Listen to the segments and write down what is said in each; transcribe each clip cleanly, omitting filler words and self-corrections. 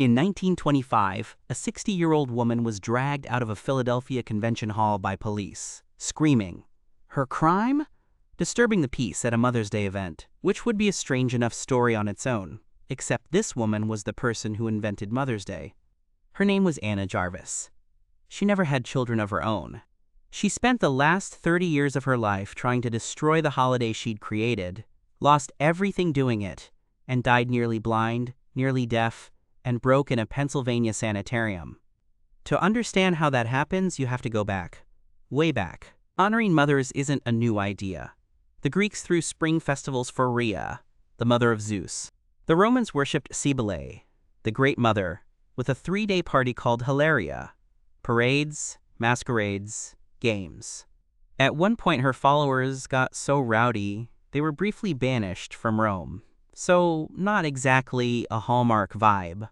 In 1925, a 60-year-old woman was dragged out of a Philadelphia convention hall by police, screaming. Her crime? Disturbing the peace at a Mother's Day event, which would be a strange enough story on its own, except this woman was the person who invented Mother's Day. Her name was Anna Jarvis. She never had children of her own. She spent the last 30 years of her life trying to destroy the holiday she'd created, lost everything doing it, and died nearly blind, nearly deaf, and broke in a Pennsylvania sanitarium. To understand how that happens, you have to go back. Way back. Honoring mothers isn't a new idea. The Greeks threw spring festivals for Rhea, the mother of Zeus. The Romans worshipped Cybele, the Great Mother, with a 3-day party called Hilaria. Parades, masquerades, games. At one point her followers got so rowdy, they were briefly banished from Rome. So, not exactly a Hallmark vibe.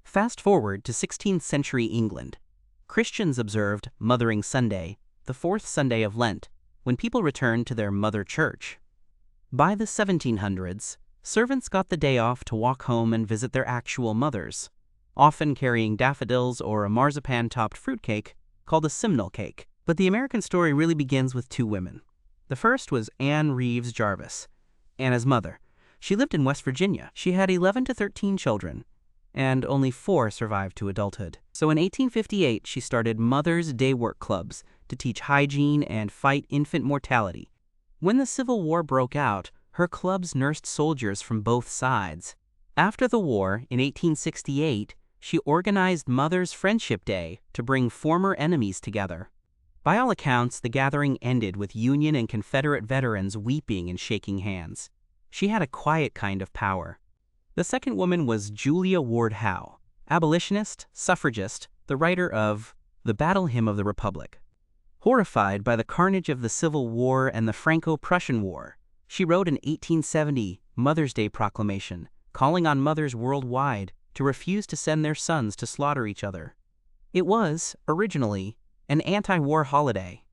Fast forward to 16th century England. Christians observed Mothering Sunday, the 4th Sunday of Lent, when people returned to their mother church. By the 1700s, servants got the day off to walk home and visit their actual mothers, often carrying daffodils or a marzipan-topped fruitcake called a simnel cake. But the American story really begins with 2 women. The first was Anne Reeves Jarvis, Anna's mother. She lived in West Virginia. She had 11 to 13 children, and only 4 survived to adulthood. So in 1858, she started Mother's Day work clubs to teach hygiene and fight infant mortality. When the Civil War broke out, her clubs nursed soldiers from both sides. After the war, in 1868, she organized Mother's Friendship Day to bring former enemies together. By all accounts, the gathering ended with Union and Confederate veterans weeping and shaking hands. She had a quiet kind of power. The second woman was Julia Ward Howe, abolitionist, suffragist, the writer of The Battle Hymn of the Republic. Horrified by the carnage of the Civil War and the Franco-Prussian War, she wrote an 1870 Mother's Day proclamation calling on mothers worldwide to refuse to send their sons to slaughter each other. It was, originally, an anti-war holiday.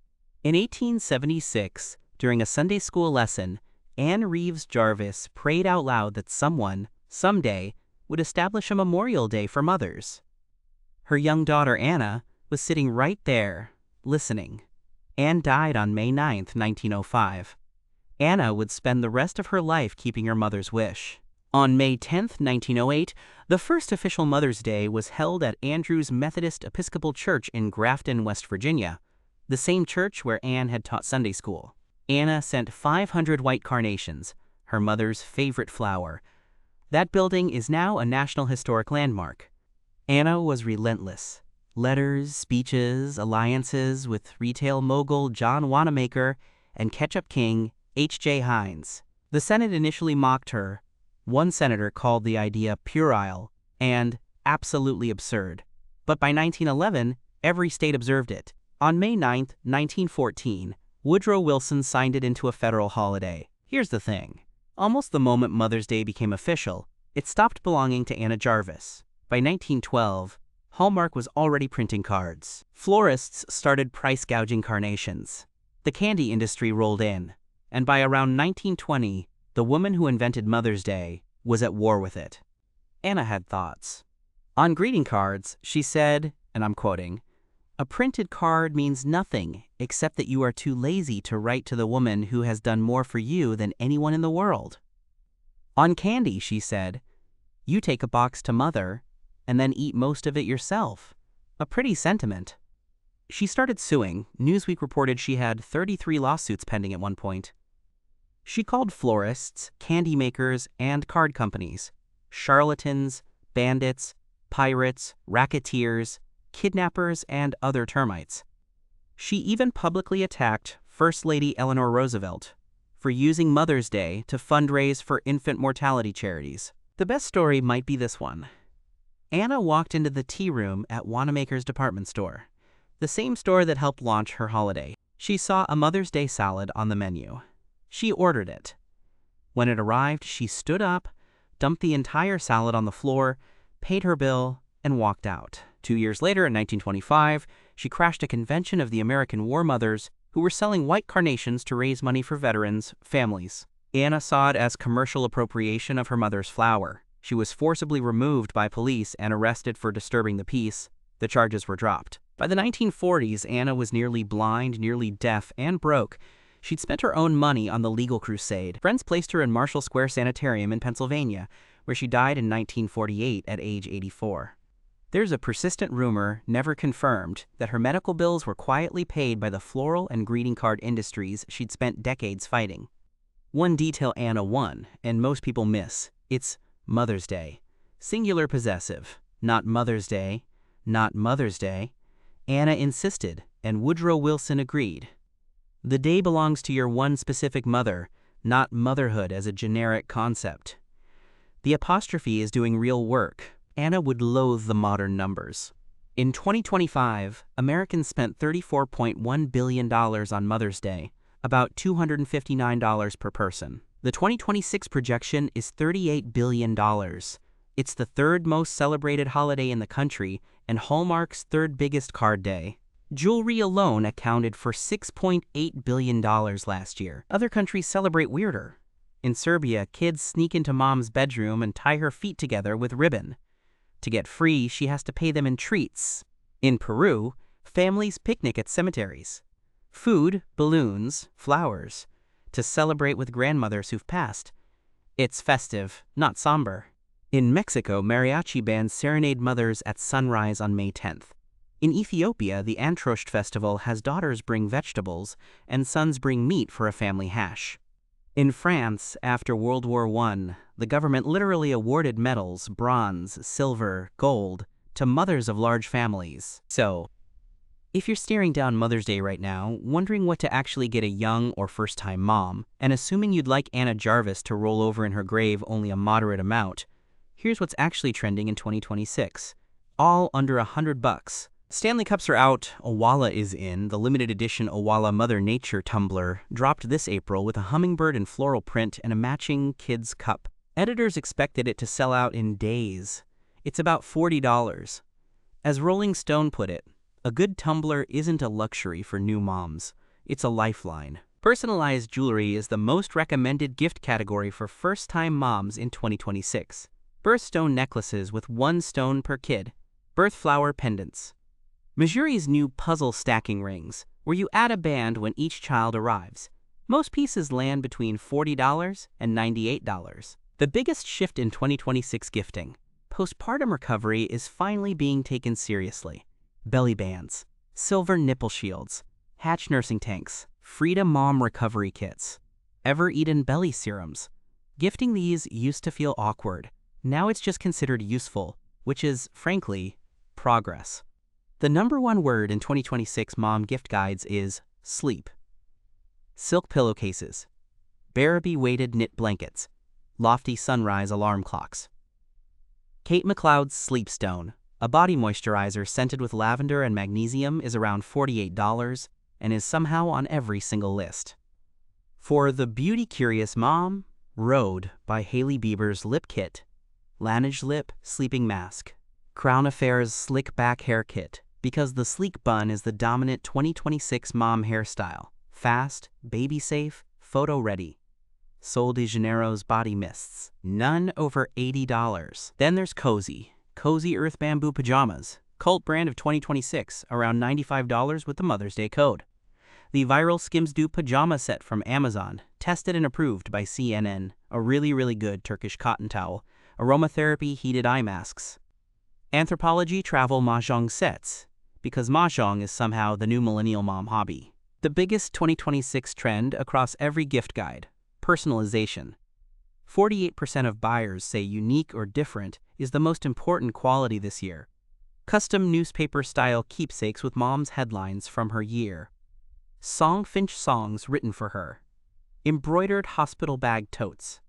In 1876, during a Sunday school lesson, Anne Reeves Jarvis prayed out loud that someone, someday, would establish a memorial day for mothers. Her young daughter Anna was sitting right there, listening. Anne died on May 9, 1905. Anna would spend the rest of her life keeping her mother's wish. On May 10, 1908, the first official Mother's Day was held at Andrews Methodist Episcopal Church in Grafton, West Virginia, the same church where Anne had taught Sunday school. Anna sent 500 white carnations, her mother's favorite flower. That building is now a National Historic Landmark. Anna was relentless. Letters, speeches, alliances with retail mogul John Wanamaker and ketchup king H.J. Heinz. The Senate initially mocked her. One senator called the idea puerile and absolutely absurd. But by 1911, every state observed it. On May 9, 1914, Woodrow Wilson signed it into a federal holiday. Here's the thing. Almost the moment Mother's Day became official, it stopped belonging to Anna Jarvis. By 1912, Hallmark was already printing cards. Florists started price gouging carnations. The candy industry rolled in. And by around 1920, the woman who invented Mother's Day was at war with it. Anna had thoughts. On greeting cards, she said, and I'm quoting, "A printed card means nothing except that you are too lazy to write to the woman who has done more for you than anyone in the world." On candy, she said, "You take a box to Mother and then eat most of it yourself." A pretty sentiment. She started suing. Newsweek reported she had 33 lawsuits pending at one point. She called florists, candy makers, and card companies charlatans, bandits, pirates, racketeers, kidnappers, and other termites. She even publicly attacked First Lady Eleanor Roosevelt for using Mother's Day to fundraise for infant mortality charities. The best story might be this one. Anna walked into the tea room at Wanamaker's department store, the same store that helped launch her holiday. She saw a Mother's Day salad on the menu. She ordered it. When it arrived, she stood up, dumped the entire salad on the floor, paid her bill, and walked out. 2 years later, in 1925, she crashed a convention of the American war mothers who were selling white carnations to raise money for veterans' families. Anna saw it as commercial appropriation of her mother's flower. She was forcibly removed by police and arrested for disturbing the peace. The charges were dropped. By the 1940s, Anna was nearly blind, nearly deaf, and broke. She'd spent her own money on the legal crusade. Friends placed her in Marshall Square Sanitarium in Pennsylvania, where she died in 1948 at age 84. There's a persistent rumor, never confirmed, that her medical bills were quietly paid by the floral and greeting card industries she'd spent decades fighting. One detail Anna won, and most people miss. It's Mother's Day. Singular possessive. Not Mother's Day. Not Mother's Day. Anna insisted, and Woodrow Wilson agreed. The day belongs to your one specific mother, not motherhood as a generic concept. The apostrophe is doing real work. Anna would loathe the modern numbers. In 2025, Americans spent $34.1 billion on Mother's Day, about $259 per person. The 2026 projection is $38 billion. It's the third most celebrated holiday in the country and Hallmark's third biggest card day. Jewelry alone accounted for $6.8 billion last year. Other countries celebrate weirder. In Serbia, kids sneak into mom's bedroom and tie her feet together with ribbon. To get free, she has to pay them in treats. In Peru, families picnic at cemeteries. Food, balloons, flowers, to celebrate with grandmothers who've passed. It's festive, not somber. In Mexico, mariachi bands serenade mothers at sunrise on May 10th. In Ethiopia, the Antrost festival has daughters bring vegetables and sons bring meat for a family hash. In France, after World War I, the government literally awarded medals, bronze, silver, gold, to mothers of large families. So, if you're staring down Mother's Day right now, wondering what to actually get a young or first-time mom, and assuming you'd like Anna Jarvis to roll over in her grave only a moderate amount, here's what's actually trending in 2026. All under $100. Stanley Cups are out, Owala is in. The limited edition Owala Mother Nature tumbler dropped this April with a hummingbird in floral print and a matching kids' cup. Editors expected it to sell out in days. It's about $40. As Rolling Stone put it, a good tumbler isn't a luxury for new moms. It's a lifeline. Personalized jewelry is the most recommended gift category for first-time moms in 2026. Birthstone necklaces with one stone per kid. Birth flower pendants. Missouri's new puzzle stacking rings, where you add a band when each child arrives. Most pieces land between $40 and $98. The biggest shift in 2026 gifting. Postpartum recovery is finally being taken seriously. Belly bands, silver nipple shields, Hatch nursing tanks, Frida Mom recovery kits, Ever-Eaten belly serums. Gifting these used to feel awkward. Now it's just considered useful, which is, frankly, progress. The #1 word in 2026 mom gift guides is sleep. Silk pillowcases, Barabee weighted knit blankets, Lofty sunrise alarm clocks. Kate McLeod's Sleep Stone, a body moisturizer scented with lavender and magnesium, is around $48 and is somehow on every single list. For the beauty-curious mom, Rhode by Hailey Bieber's Lip Kit, Laneige Lip Sleeping Mask, Crown Affair's Slick Back Hair Kit, because the sleek bun is the dominant 2026 mom hairstyle. Fast, baby-safe, photo-ready. Sol de Janeiro's Body Mists, none over $80. Then there's Cozy Earth Bamboo Pajamas, cult brand of 2026, around $95 with the Mother's Day code. The viral Skims Dew pajama set from Amazon, tested and approved by CNN, a really good Turkish cotton towel, aromatherapy heated eye masks. Anthropology travel mahjong sets, because mahjong is somehow the new millennial mom hobby. The biggest 2026 trend across every gift guide, personalization. 48% of buyers say unique or different is the most important quality this year. Custom newspaper-style keepsakes with mom's headlines from her year. Songfinch songs written for her. Embroidered hospital bag totes.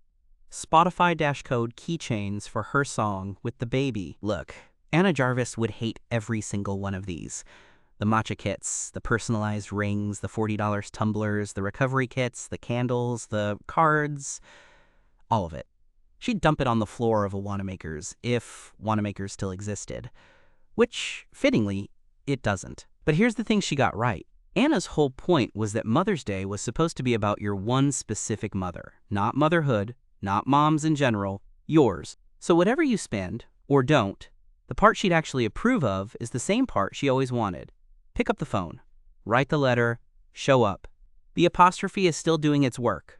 Spotify dash code keychains for her song with the baby. Look, Anna Jarvis would hate every single one of these. The matcha kits, the personalized rings, the $40 tumblers, the recovery kits, the candles, the cards, all of it. She'd dump it on the floor of a Wanamaker's, if Wanamaker's still existed. Which, fittingly, it doesn't. But here's the thing she got right. Anna's whole point was that Mother's Day was supposed to be about your one specific mother. Not motherhood, not moms in general, yours. So whatever you spend, or don't, the part she'd actually approve of is the same part she always wanted. Pick up the phone, write the letter, show up. The apostrophe is still doing its work.